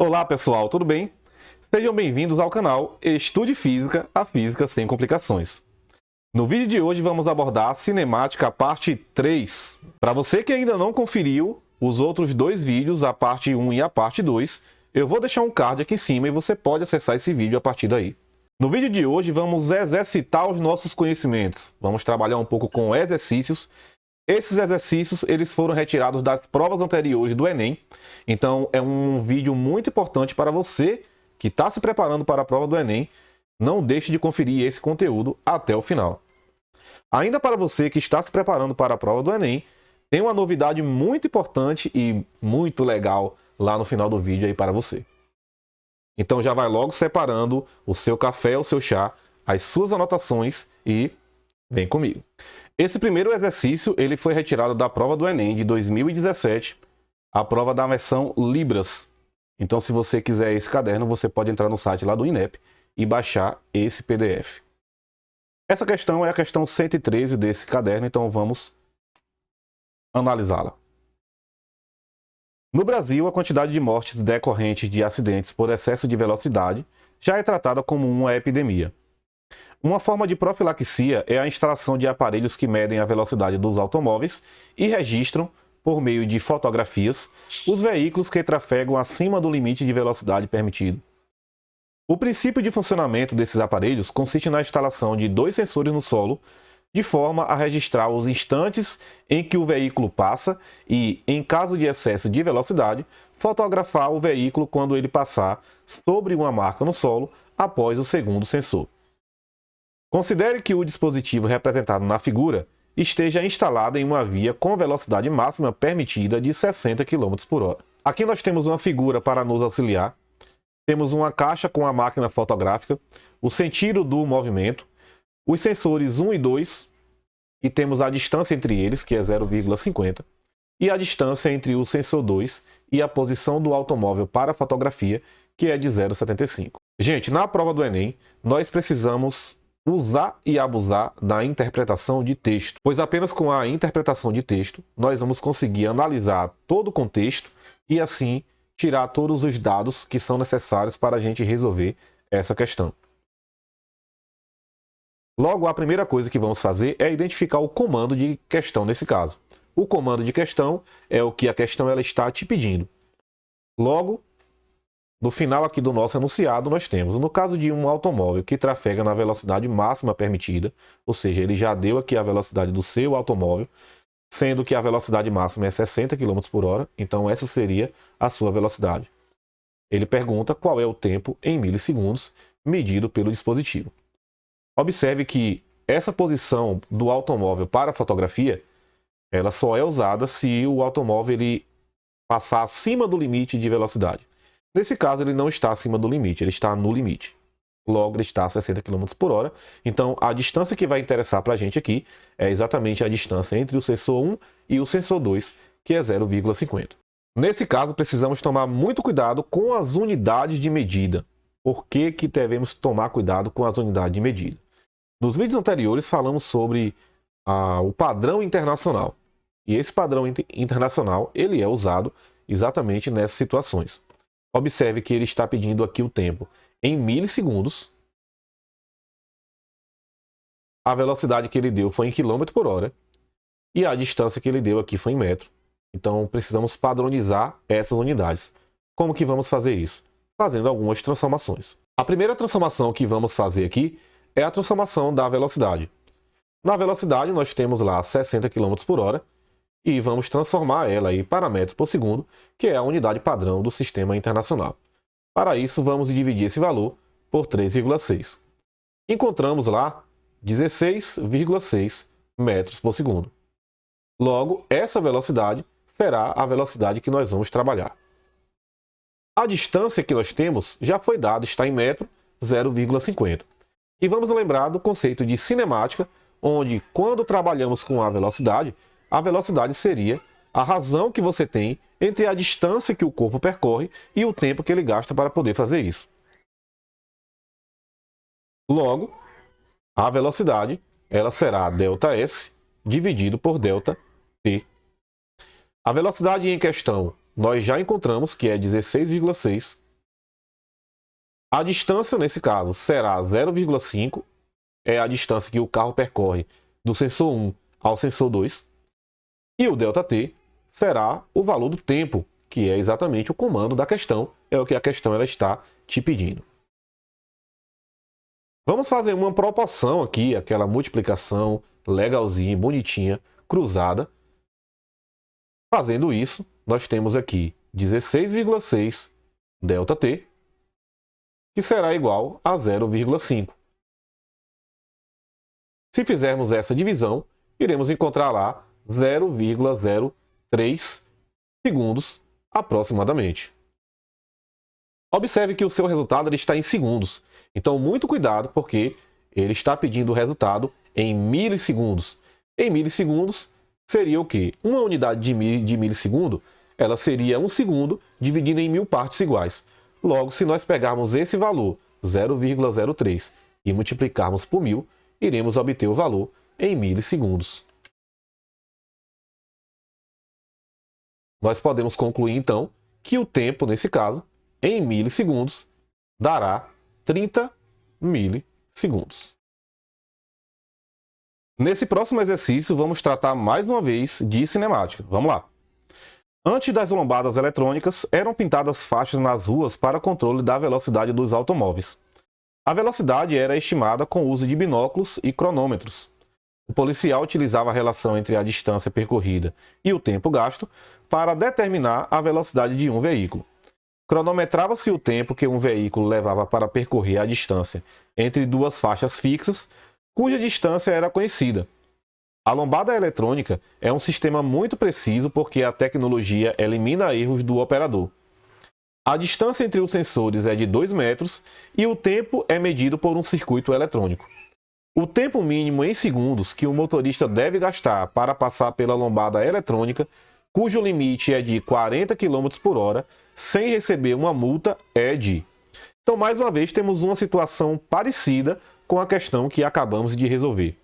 Olá pessoal, tudo bem? Sejam bem-vindos ao canal Estude Física, a Física Sem Complicações. No vídeo de hoje vamos abordar a cinemática parte 3. Para você que ainda não conferiu os outros dois vídeos, a parte 1 e a parte 2, eu vou deixar um card aqui em cima e você pode acessar esse vídeo a partir daí. No vídeo de hoje vamos exercitar os nossos conhecimentos. Vamos trabalhar um pouco com exercícios. Esses exercícios eles foram retirados das provas anteriores do Enem, então é um vídeo muito importante para você que está se preparando para a prova do Enem. Não deixe de conferir esse conteúdo até o final. Ainda para você que está se preparando para a prova do Enem, tem uma novidade muito importante e muito legal lá no final do vídeo aí para você. Então já vai logo separando o seu café, o seu chá, as suas anotações e vem comigo. Esse primeiro exercício ele foi retirado da prova do Enem de 2017, a prova da versão Libras. Então, se você quiser esse caderno, você pode entrar no site lá do INEP e baixar esse PDF. Essa questão é a questão 113 desse caderno, então vamos analisá-la. No Brasil, a quantidade de mortes decorrentes de acidentes por excesso de velocidade já é tratada como uma epidemia. Uma forma de profilaxia é a instalação de aparelhos que medem a velocidade dos automóveis e registram, por meio de fotografias, os veículos que trafegam acima do limite de velocidade permitido. O princípio de funcionamento desses aparelhos consiste na instalação de dois sensores no solo, de forma a registrar os instantes em que o veículo passa e, em caso de excesso de velocidade, fotografar o veículo quando ele passar sobre uma marca no solo após o segundo sensor. Considere que o dispositivo representado na figura esteja instalado em uma via com velocidade máxima permitida de 60 km por hora. Aqui nós temos uma figura para nos auxiliar. Temos uma caixa com a máquina fotográfica, o sentido do movimento, os sensores 1 e 2, e temos a distância entre eles, que é 0,50, e a distância entre o sensor 2 e a posição do automóvel para a fotografia, que é de 0,75. Gente, na prova do Enem, nós precisamos usar e abusar da interpretação de texto, pois apenas com a interpretação de texto nós vamos conseguir analisar todo o contexto e assim tirar todos os dados que são necessários para a gente resolver essa questão. Logo, a primeira coisa que vamos fazer é identificar o comando de questão nesse caso. O comando de questão é o que a questão ela está te pedindo. Logo, no final aqui do nosso enunciado, nós temos, no caso de um automóvel que trafega na velocidade máxima permitida, ou seja, ele já deu aqui a velocidade do seu automóvel, sendo que a velocidade máxima é 60 km por hora, então essa seria a sua velocidade. Ele pergunta qual é o tempo em milissegundos medido pelo dispositivo. Observe que essa posição do automóvel para a fotografia, ela só é usada se o automóvel ele passar acima do limite de velocidade. Nesse caso, ele não está acima do limite, ele está no limite. Logo, ele está a 60 km por hora. Então, a distância que vai interessar para a gente aqui é exatamente a distância entre o sensor 1 e o sensor 2, que é 0,50. Nesse caso, precisamos tomar muito cuidado com as unidades de medida. Por que devemos tomar cuidado com as unidades de medida? Nos vídeos anteriores, falamos sobre o padrão internacional. E esse padrão internacional ele é usado exatamente nessas situações. Observe que ele está pedindo aqui o tempo em milissegundos. A velocidade que ele deu foi em quilômetro por hora. E a distância que ele deu aqui foi em metro. Então, precisamos padronizar essas unidades. Como que vamos fazer isso? Fazendo algumas transformações. A primeira transformação que vamos fazer aqui é a transformação da velocidade. Na velocidade, nós temos lá 60 km por hora. E vamos transformar ela para metros por segundo, que é a unidade padrão do sistema internacional. Para isso, vamos dividir esse valor por 3,6. Encontramos lá 16,6 metros por segundo. Logo, essa velocidade será a velocidade que nós vamos trabalhar. A distância que nós temos já foi dada, está em metro, 0,50. E vamos lembrar do conceito de cinemática, onde quando trabalhamos com a velocidade seria a razão que você tem entre a distância que o corpo percorre e o tempo que ele gasta para poder fazer isso. Logo, a velocidade ela será ΔS dividido por ΔT. A velocidade em questão nós já encontramos que é 16,6 A distância, nesse caso, será 0,5, é a distância que o carro percorre do sensor 1 ao sensor 2, e o ΔT será o valor do tempo, que é exatamente o comando da questão, é o que a questão ela está te pedindo. Vamos fazer uma proporção aqui, aquela multiplicação legalzinha, bonitinha, cruzada. Fazendo isso, nós temos aqui 16,6 ΔT, que será igual a 0,5. Se fizermos essa divisão, iremos encontrar lá 0,03 segundos aproximadamente. Observe que o seu resultado ele está em segundos, então muito cuidado porque ele está pedindo o resultado em milissegundos. Em milissegundos seria o quê? Uma unidade de milissegundo, ela seria 1 segundo dividido em 1000 partes iguais. Logo, se nós pegarmos esse valor, 0,03, e multiplicarmos por 1000, iremos obter o valor em milissegundos. Nós podemos concluir, então, que o tempo, nesse caso, em milissegundos, dará 30 milissegundos. Nesse próximo exercício, vamos tratar mais uma vez de cinemática. Vamos lá. Antes das lombadas eletrônicas, eram pintadas faixas nas ruas para controle da velocidade dos automóveis. A velocidade era estimada com o uso de binóculos e cronômetros. O policial utilizava a relação entre a distância percorrida e o tempo gasto para determinar a velocidade de um veículo. Cronometrava-se o tempo que um veículo levava para percorrer a distância entre duas faixas fixas, cuja distância era conhecida. A lombada eletrônica é um sistema muito preciso porque a tecnologia elimina erros do operador. A distância entre os sensores é de 2 metros e o tempo é medido por um circuito eletrônico. O tempo mínimo em segundos que o motorista deve gastar para passar pela lombada eletrônica, cujo limite é de 40 km por hora, sem receber uma multa, é de... Então, mais uma vez, temos uma situação parecida com a questão que acabamos de resolver.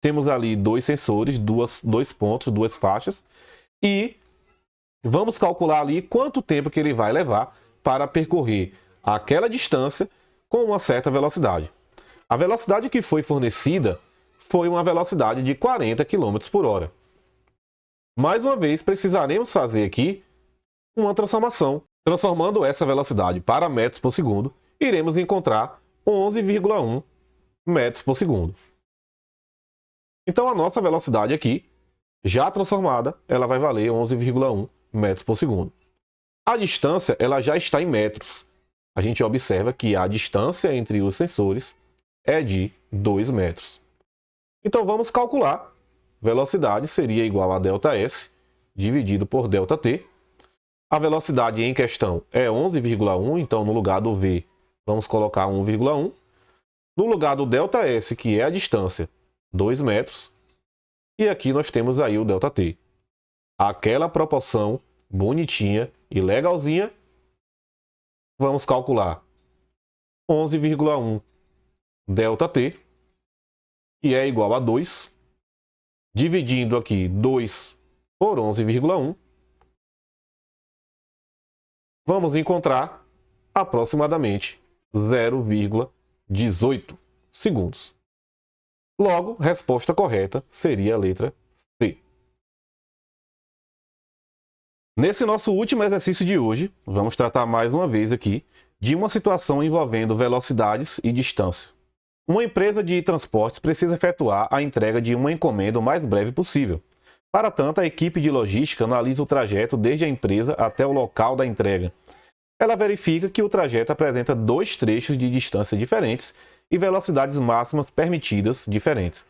Temos ali dois sensores, dois pontos, duas faixas, e vamos calcular ali quanto tempo que ele vai levar para percorrer aquela distância com uma certa velocidade. A velocidade que foi fornecida foi uma velocidade de 40 km por hora. Mais uma vez, precisaremos fazer aqui uma transformação. Transformando essa velocidade para metros por segundo, iremos encontrar 11,1 metros por segundo. Então, a nossa velocidade aqui, já transformada, ela vai valer 11,1 metros por segundo. A distância ela já está em metros. A gente observa que a distância entre os sensores é de 2 metros. Então, vamos calcular. Velocidade seria igual a ΔS dividido por ΔT. A velocidade em questão é 11,1, então no lugar do V vamos colocar 1,1. No lugar do ΔS, que é a distância, 2 metros. E aqui nós temos aí o ΔT. Aquela proporção bonitinha e legalzinha. Vamos calcular 11,1 ΔT, que é igual a 2. Dividindo aqui 2 por 11,1. Vamos encontrar aproximadamente 0,18 segundos. Logo, resposta correta seria a letra C. Nesse nosso último exercício de hoje, vamos tratar mais uma vez aqui de uma situação envolvendo velocidades e distância. Uma empresa de transportes precisa efetuar a entrega de uma encomenda o mais breve possível. Para tanto, a equipe de logística analisa o trajeto desde a empresa até o local da entrega. Ela verifica que o trajeto apresenta dois trechos de distância diferentes e velocidades máximas permitidas diferentes.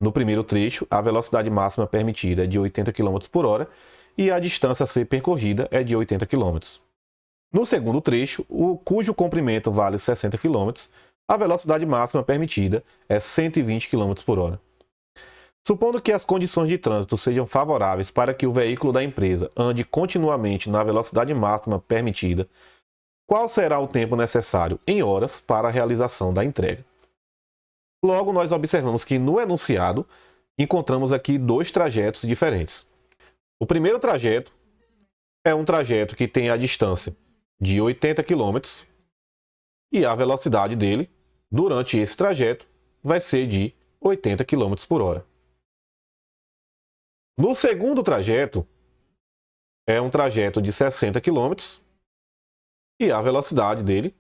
No primeiro trecho, a velocidade máxima permitida é de 80 km por hora e a distância a ser percorrida é de 80 km. No segundo trecho, cujo comprimento vale 60 km, a velocidade máxima permitida é 120 km por hora. Supondo que as condições de trânsito sejam favoráveis para que o veículo da empresa ande continuamente na velocidade máxima permitida, qual será o tempo necessário em horas para a realização da entrega? Logo, nós observamos que no enunciado encontramos aqui dois trajetos diferentes. O primeiro trajeto é um trajeto que tem a distância de 80 km e a velocidade dele durante esse trajeto vai ser de 80 km por hora. No segundo trajeto, é um trajeto de 60 km e a velocidade dele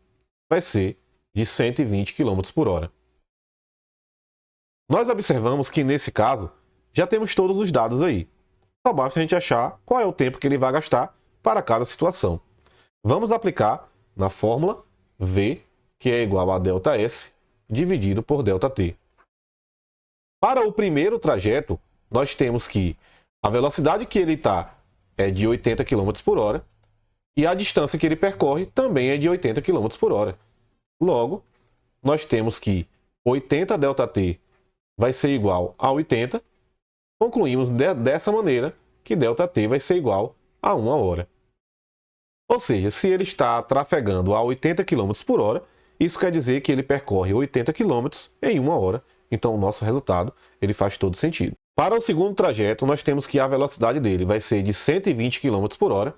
vai ser de 120 km por hora. Nós observamos que nesse caso já temos todos os dados aí. Só basta a gente achar qual é o tempo que ele vai gastar para cada situação. Vamos aplicar na fórmula V, que é igual a ΔS, dividido por ΔT. Para o primeiro trajeto, nós temos que a velocidade que ele está é de 80 km por hora e a distância que ele percorre também é de 80 km por hora. Logo, nós temos que 80 ΔT vai ser igual a 80. Concluímos dessa maneira que ΔT vai ser igual a 1 hora. Ou seja, se ele está trafegando a 80 km por hora, isso quer dizer que ele percorre 80 km em 1 hora. Então, o nosso resultado ele faz todo sentido. Para o segundo trajeto, nós temos que a velocidade dele vai ser de 120 km por hora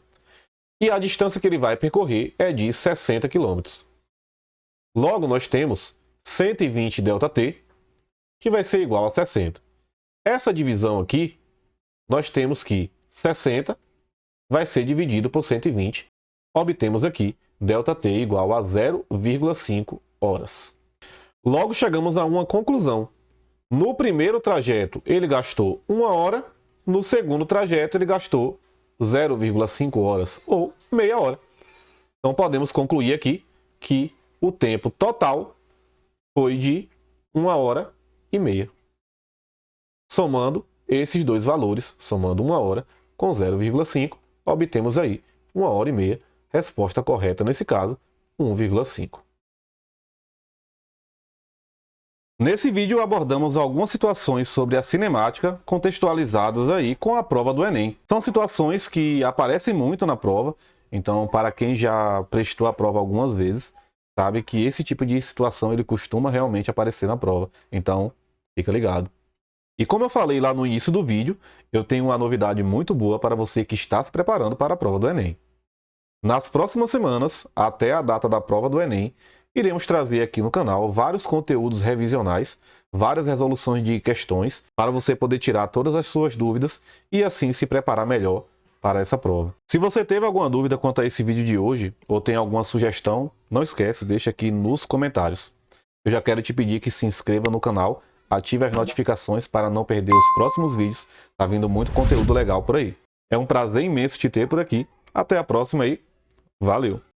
e a distância que ele vai percorrer é de 60 km. Logo, nós temos 120 ΔT, que vai ser igual a 60. Essa divisão aqui, nós temos que 60 vai ser dividido por 120. Obtemos aqui ΔT igual a 0,5 horas. Logo, chegamos a uma conclusão. No primeiro trajeto, ele gastou 1 hora. No segundo trajeto, ele gastou 0,5 horas, ou meia hora. Então, podemos concluir aqui que o tempo total foi de 1 hora e meia. Somando esses dois valores, somando 1 hora com 0,5, obtemos aí 1 hora e meia. Resposta correta nesse caso, 1,5. Nesse vídeo abordamos algumas situações sobre a cinemática contextualizadas aí com a prova do Enem. São situações que aparecem muito na prova, então para quem já prestou a prova algumas vezes, sabe que esse tipo de situação ele costuma realmente aparecer na prova. Então, fica ligado. E como eu falei lá no início do vídeo, eu tenho uma novidade muito boa para você que está se preparando para a prova do Enem. Nas próximas semanas, até a data da prova do Enem, iremos trazer aqui no canal vários conteúdos revisionais, várias resoluções de questões, para você poder tirar todas as suas dúvidas e assim se preparar melhor para essa prova. Se você teve alguma dúvida quanto a esse vídeo de hoje, ou tem alguma sugestão, não esquece, deixa aqui nos comentários. Eu já quero te pedir que se inscreva no canal, ative as notificações para não perder os próximos vídeos, tá vindo muito conteúdo legal por aí. É um prazer imenso te ter por aqui, até a próxima aí, valeu!